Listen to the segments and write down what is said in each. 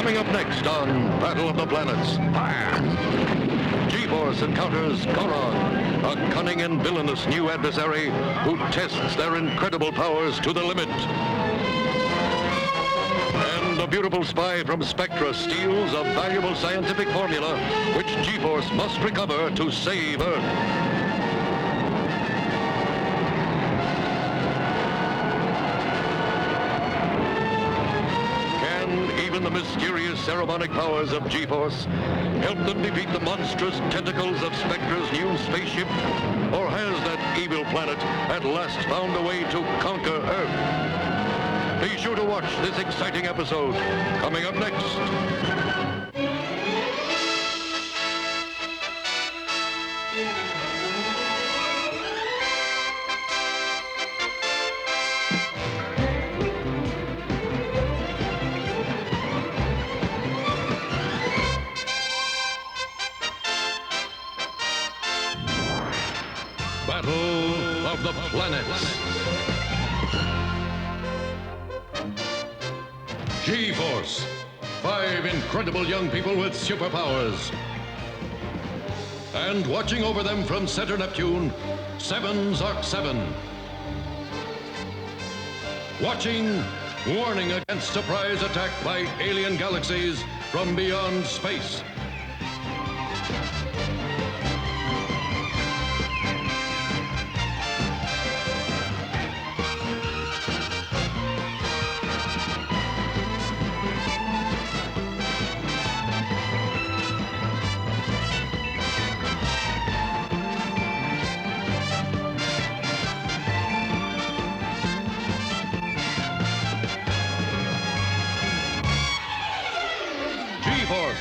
Coming up next on Battle of the Planets. G-Force encounters Goron, a cunning and villainous new adversary who tests their incredible powers to the limit. And a beautiful spy from Spectra steals a valuable scientific formula which G-Force must recover to save Earth. Even the mysterious ceremonic powers of G-Force help them defeat the monstrous tentacles of Spectra's new spaceship? Or has that evil planet at last found a way to conquer Earth? Be sure to watch this exciting episode coming up next. Battle of the Planets. G-Force. 5 incredible young people with superpowers. And watching over them from Center Neptune, 7 Zark 7. Watching, warning against surprise attack by alien galaxies from beyond space. G-Force,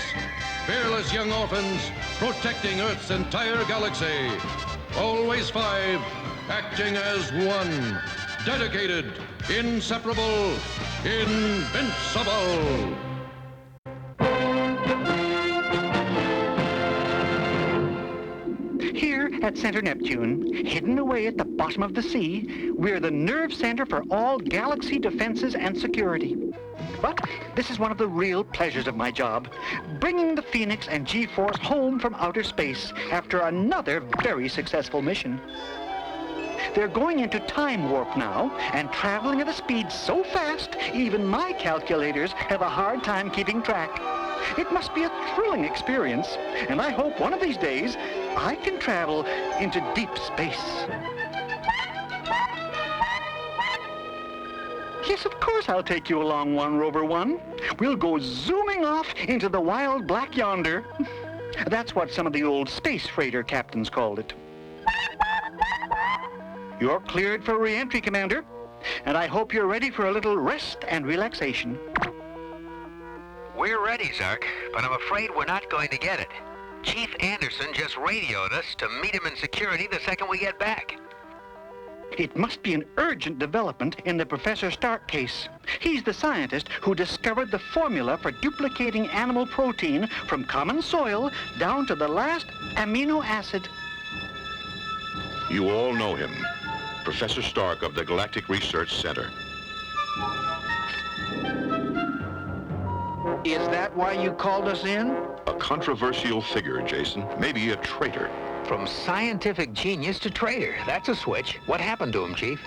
fearless young orphans protecting Earth's entire galaxy. Always 5, acting as one. Dedicated, inseparable, invincible. Here at Center Neptune, hidden away at the bottom of the sea, we're the nerve center for all galaxy defenses and security. But this is one of the real pleasures of my job, bringing the Phoenix and G-Force home from outer space after another very successful mission. They're going into time warp now and traveling at a speed so fast, even my calculators have a hard time keeping track. It must be a thrilling experience, and I hope one of these days I can travel into deep space. Yes, of course I'll take you along, One Rover One. We'll go zooming off into the wild black yonder. That's what some of the old space freighter captains called it. You're cleared for re-entry, Commander, and I hope you're ready for a little rest and relaxation. We're ready, Zark, but I'm afraid we're not going to get it. Chief Anderson just radioed us to meet him in security the second we get back. It must be an urgent development in the Professor Stark case. He's the scientist who discovered the formula for duplicating animal protein from common soil down to the last amino acid. You all know him, Professor Stark of the Galactic Research Center. Is that why you called us in? A controversial figure, Jason. Maybe a traitor. From scientific genius to traitor. That's a switch. What happened to him, Chief?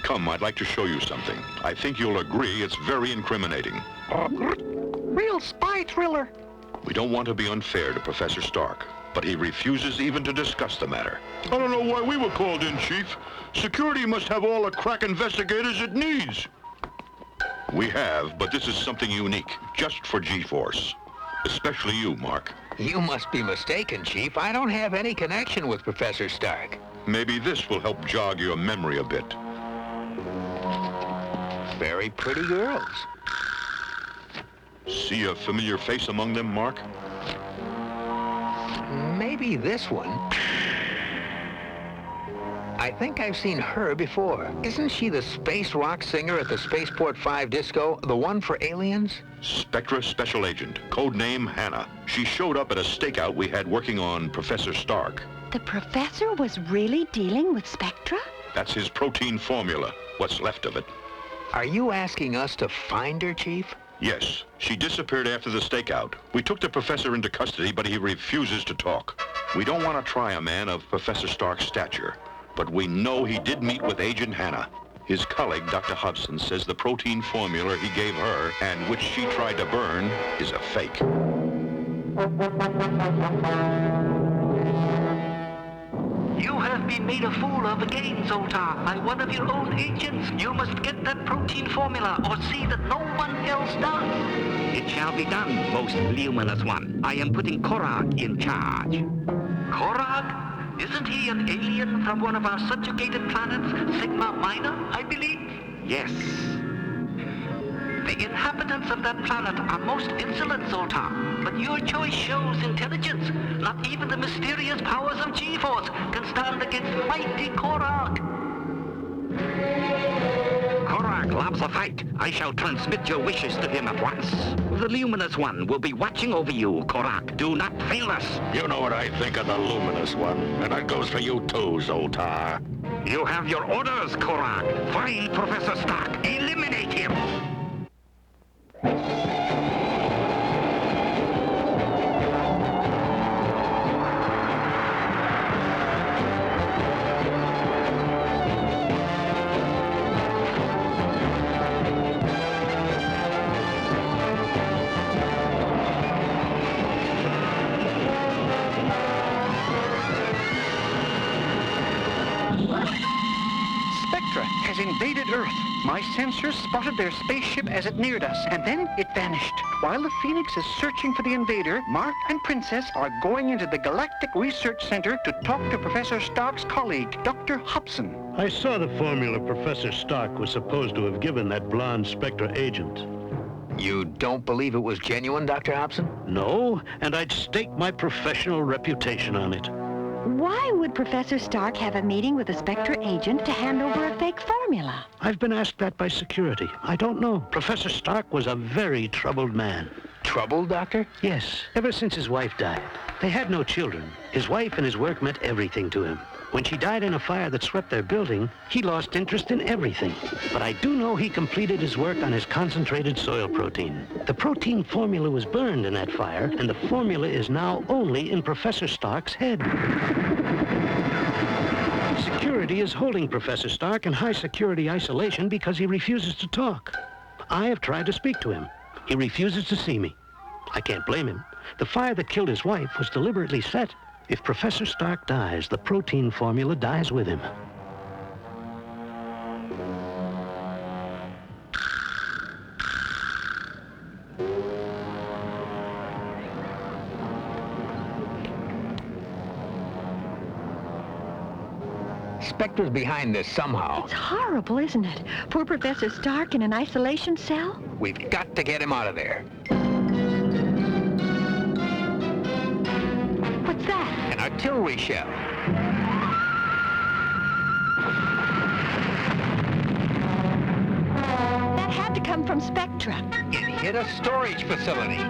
Come, I'd like to show you something. I think you'll agree it's very incriminating. Real spy thriller. We don't want to be unfair to Professor Stark, but he refuses even to discuss the matter. I don't know why we were called in, Chief. Security must have all the crack investigators it needs. We have, but this is something unique, just for G-Force. Especially you, Mark. You must be mistaken, Chief. I don't have any connection with Professor Stark. Maybe this will help jog your memory a bit. Very pretty girls. See a familiar face among them, Mark? Maybe this one. I think I've seen her before. Isn't she the space rock singer at the Spaceport 5 disco, the one for aliens? Spectra Special Agent, codename Hannah. She showed up at a stakeout we had working on Professor Stark. The professor was really dealing with Spectra? That's his protein formula, what's left of it. Are you asking us to find her, Chief? Yes, she disappeared after the stakeout. We took the professor into custody, but he refuses to talk. We don't want to try a man of Professor Stark's stature, but we know he did meet with Agent Hannah. His colleague, Dr. Hudson, says the protein formula he gave her, and which she tried to burn, is a fake. You have been made a fool of again, Zoltar, by one of your own agents. You must get that protein formula or see that no one else does. It shall be done, most luminous one. I am putting Korag in charge. Korag? Isn't he an alien from one of our subjugated planets, Sigma Minor, I believe? Yes. The inhabitants of that planet are most insolent, Zoltar. But your choice shows intelligence. Not even the mysterious powers of G-Force can stand against mighty Korag. Korag loves a fight. I shall transmit your wishes to him at once. The luminous one will be watching over you, Korag. Do not fail us. You know what I think of the luminous one, and that goes for you too, Zoltar. You have your orders, Korag. Find Professor Stark. Eliminate him. Spectra has invaded Earth. My sensors spotted their spaceship as it neared us, and then it vanished. While the Phoenix is searching for the invader, Mark and Princess are going into the Galactic Research Center to talk to Professor Stark's colleague, Dr. Hobson. I saw the formula Professor Stark was supposed to have given that blonde Spectra agent. You don't believe it was genuine, Dr. Hobson? No, and I'd stake my professional reputation on it. Why would Professor Stark have a meeting with a Spectra agent to hand over a fake formula? I've been asked that by security. I don't know. Professor Stark was a very troubled man. Trouble, Doctor? Yes, ever since his wife died. They had no children. His wife and his work meant everything to him. When she died in a fire that swept their building, he lost interest in everything. But I do know he completed his work on his concentrated soil protein. The protein formula was burned in that fire, and the formula is now only in Professor Stark's head. Security is holding Professor Stark in high security isolation because he refuses to talk. I have tried to speak to him. He refuses to see me. I can't blame him. The fire that killed his wife was deliberately set. If Professor Stark dies, the protein formula dies with him. Spectra's behind this somehow. It's horrible, isn't it? Poor Professor Stark in an isolation cell? We've got to get him out of there. What's that? An artillery shell. That had to come from Spectra. It hit a storage facility.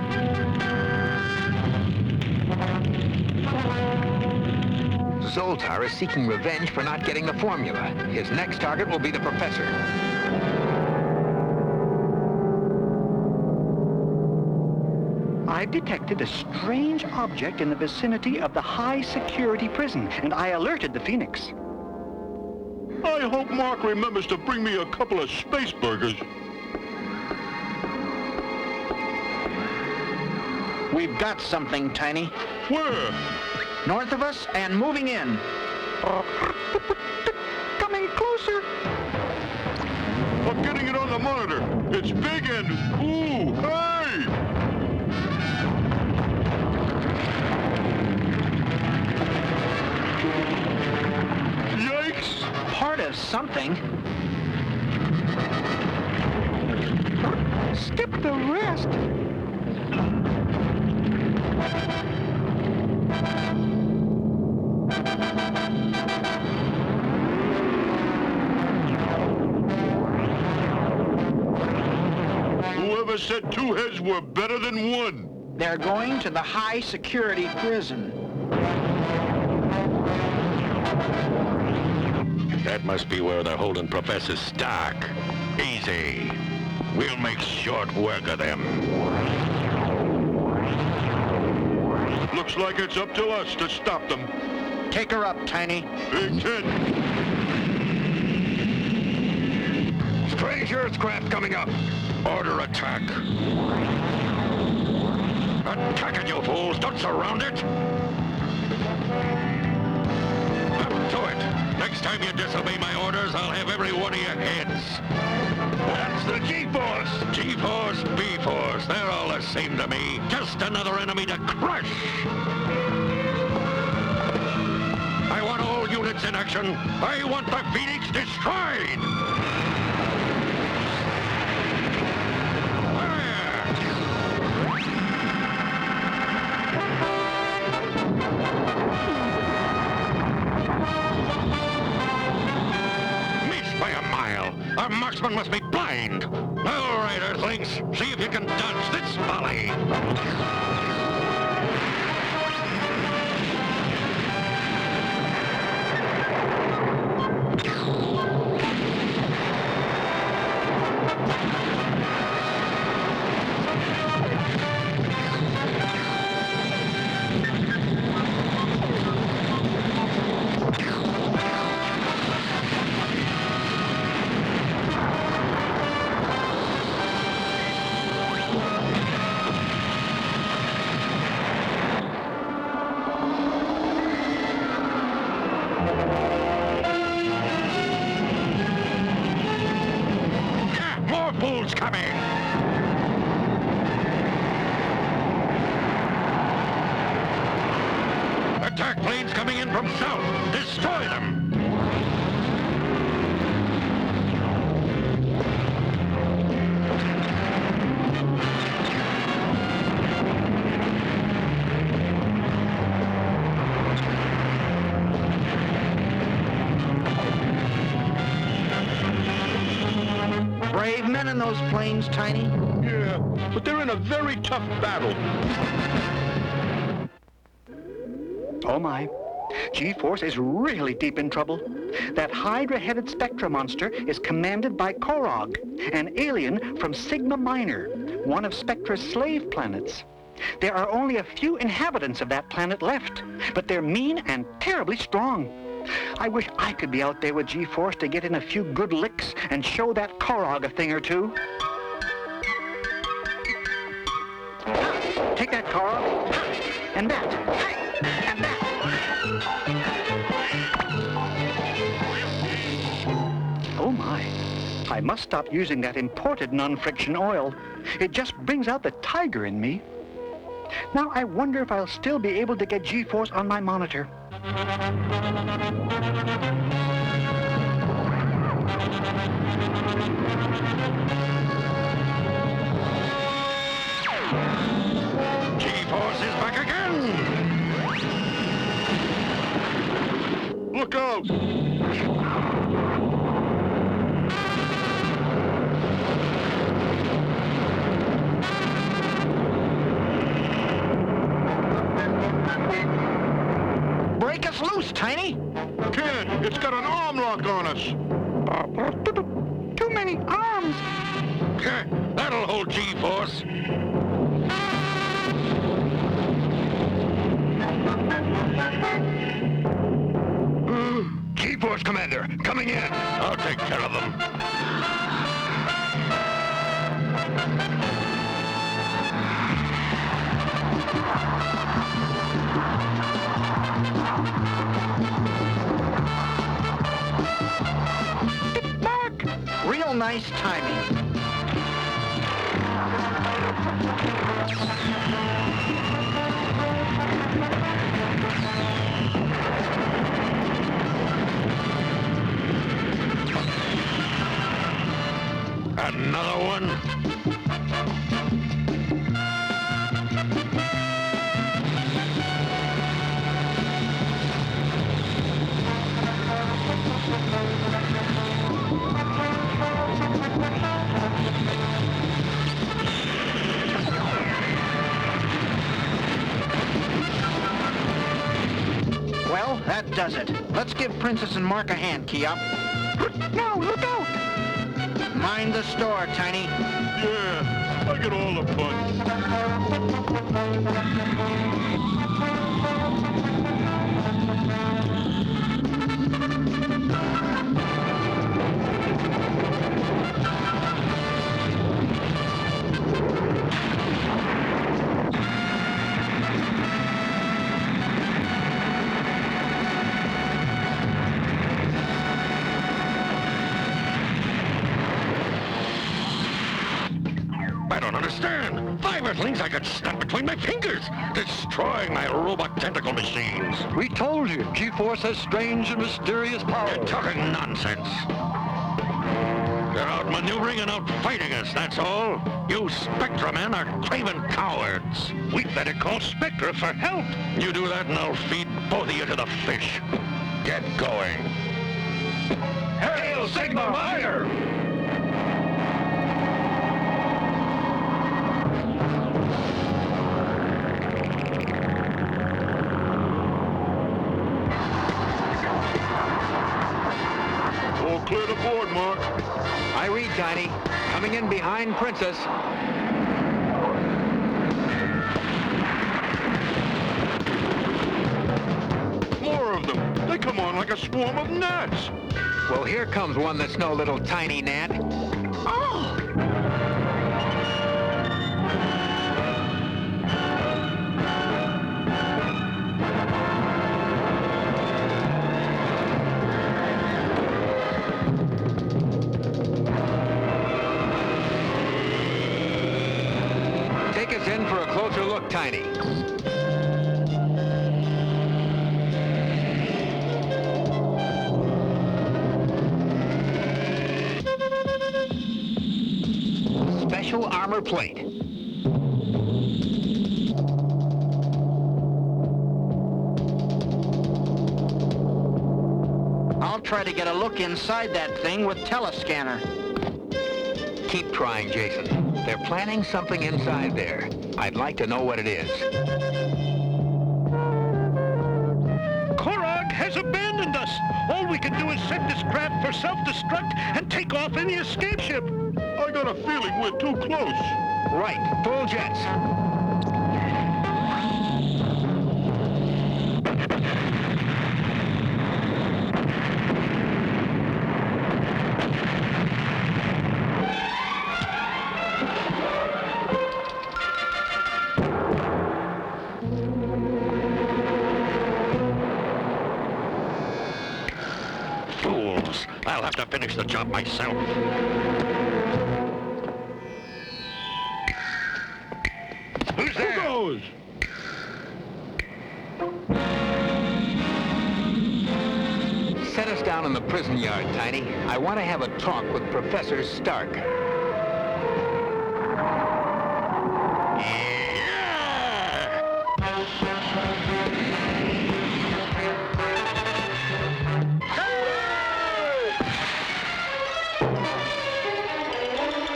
Zoltar is seeking revenge for not getting the formula. His next target will be the professor. I've detected a strange object in the vicinity of the high-security prison, and I alerted the Phoenix. I hope Mark remembers to bring me a couple of space burgers. We've got something, Tiny. Where? North of us and moving in. Coming closer. I'm getting it on the monitor. It's big and... Ooh, hey! Yikes! Part of something. Skip the rest. Whoever said two heads were better than one? They're going to the high-security prison. That must be where they're holding Professor Stark. Easy. We'll make short work of them. Looks like it's up to us to stop them. Take her up, Tiny. Big hit. Strange Earthcraft coming up. Order attack. Attack it, you fools! Don't surround it! Up to it! Next time you disobey my orders, I'll have every one of your heads. That's the G-Force! G-Force, B-Force, they're all the same to me. Just another enemy to crush! I want all units in action. I want the Phoenix destroyed! Our marksman must be blind. All right, Earthlings, see if you can dodge this volley. Bulls coming! Attack planes coming in from south! Destroy them! Brave men in those planes, Tiny. Yeah, but they're in a very tough battle. Oh my. G-Force is really deep in trouble. That Hydra-headed Spectra monster is commanded by Korog, an alien from Sigma Minor, one of Spectra's slave planets. There are only a few inhabitants of that planet left, but they're mean and terribly strong. I wish I could be out there with G-Force to get in a few good licks and show that Korog a thing or two. Take that, Korog. And that. And that. Oh my. I must stop using that imported non-friction oil. It just brings out the tiger in me. Now I wonder if I'll still be able to get G-Force on my monitor. G-Force is back again! Look out! Break us loose, Tiny. Can't! It's got an arm lock on us! Too many arms! That'll hold G-Force. G-Force Commander, coming in. I'll take care of them. Mark! Real nice timing. Another one? Well, that does it. Let's give Princess and Mark a hand, Key Up. No, look out! Mind the store, Tiny. Yeah, I get all the fun. I don't understand. 5 Earthlings I could snap between my fingers, destroying my robot tentacle machines. We told you, G-Force has strange and mysterious powers. You're talking nonsense. They're outmaneuvering and outfighting us, that's all. You Spectra men are craven cowards. We'd better call Spectra for help. You do that and I'll feed both of you to the fish. Get going. Hail Sigma Minor! All clear to board, Mark. I read, Tiny. Coming in behind Princess. More of them. They come on like a swarm of gnats. Well, here comes one that's no little tiny gnat. Oh! Take us in for a closer look, Tiny. Special armor plate. I'll try to get a look inside that thing with telescanner. Keep trying, Jason. They're planning something inside there. I'd like to know what it is. Korog has abandoned us. All we can do is set this craft for self-destruct and take off in the escape ship. I got a feeling we're too close. Right, full jets. Fools. I'll have to finish the job myself. Who's there? Who goes? Set us down in the prison yard, Tiny. I want to have a talk with Professor Stark.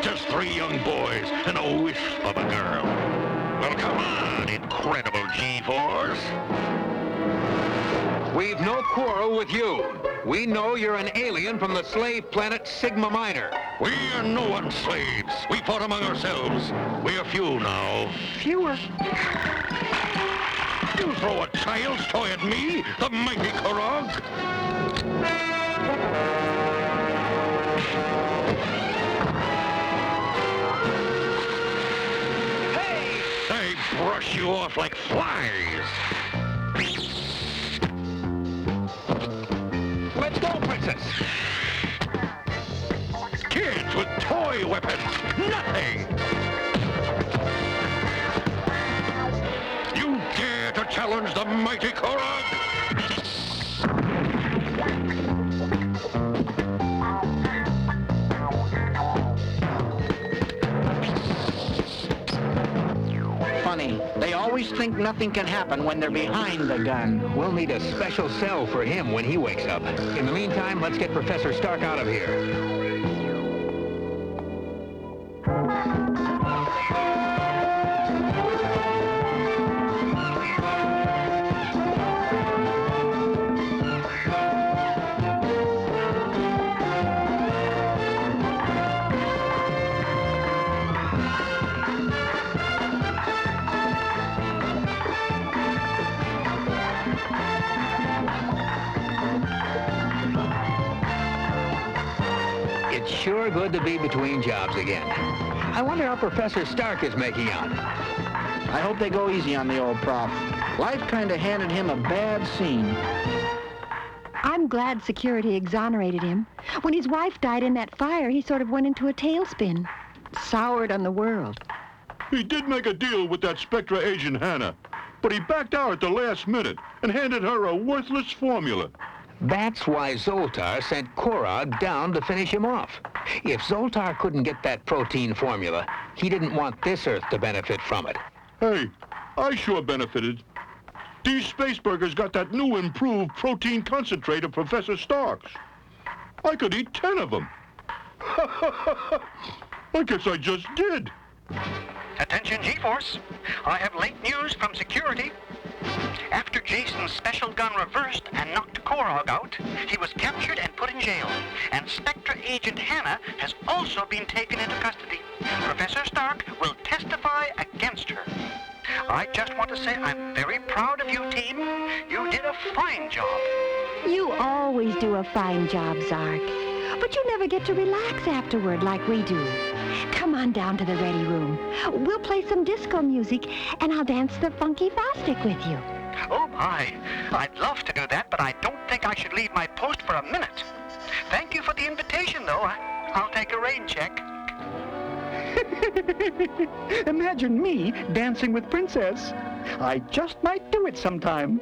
Just 3 young boys and a wisp of a girl. Well, come on, incredible G-Force. We've no quarrel with you. We know you're an alien from the slave planet Sigma Minor. We are no one's slaves. We fought among ourselves. We are few now. Fewer. You throw a child's toy at me, the mighty Korog? Hey! They brush you off like flies. Let's go, Princess. Kids with toy weapons. Nothing. You dare to challenge the mighty Korog? Funny, they always think nothing can happen when they're behind the gun. We'll need a special cell for him when he wakes up. In the meantime, let's get Professor Stark out of here. sure good to be between jobs again. I wonder how Professor Stark is making out. I hope they go easy on the old prof. Life kind of handed him a bad scene. I'm glad security exonerated him. When his wife died in that fire, he sort of went into a tailspin. Soured on the world. He did make a deal with that Spectra agent Hannah, but he backed out at the last minute and handed her a worthless formula. That's why Zoltar sent Korog down to finish him off. If Zoltar couldn't get that protein formula, he didn't want this Earth to benefit from it. Hey, I sure benefited. These space burgers got that new improved protein concentrate of Professor Stark's. I could eat 10 of them. I guess I just did. Attention, G-Force. I have late news from security. After Jason's special gun reversed and knocked Korog out, he was captured and put in jail. And Spectra agent Hannah has also been taken into custody. Professor Stark will testify against her. I just want to say I'm very proud of you, team. You did a fine job. You always do a fine job, Zark. But you never get to relax afterward like we do. Come on down to the ready room. We'll play some disco music, and I'll dance the funky Fosdick with you. Oh, my. I'd love to do that, but I don't think I should leave my post for a minute. Thank you for the invitation, though. I'll take a rain check. Imagine me dancing with Princess. I just might do it sometime.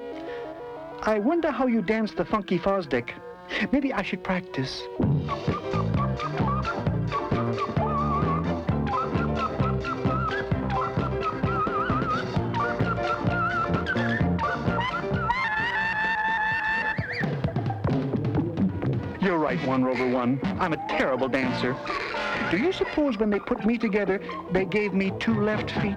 I wonder how you dance the funky Fosdick. Maybe I should practice. You're right, One Rover One. I'm a terrible dancer. Do you suppose when they put me together, they gave me 2 left feet?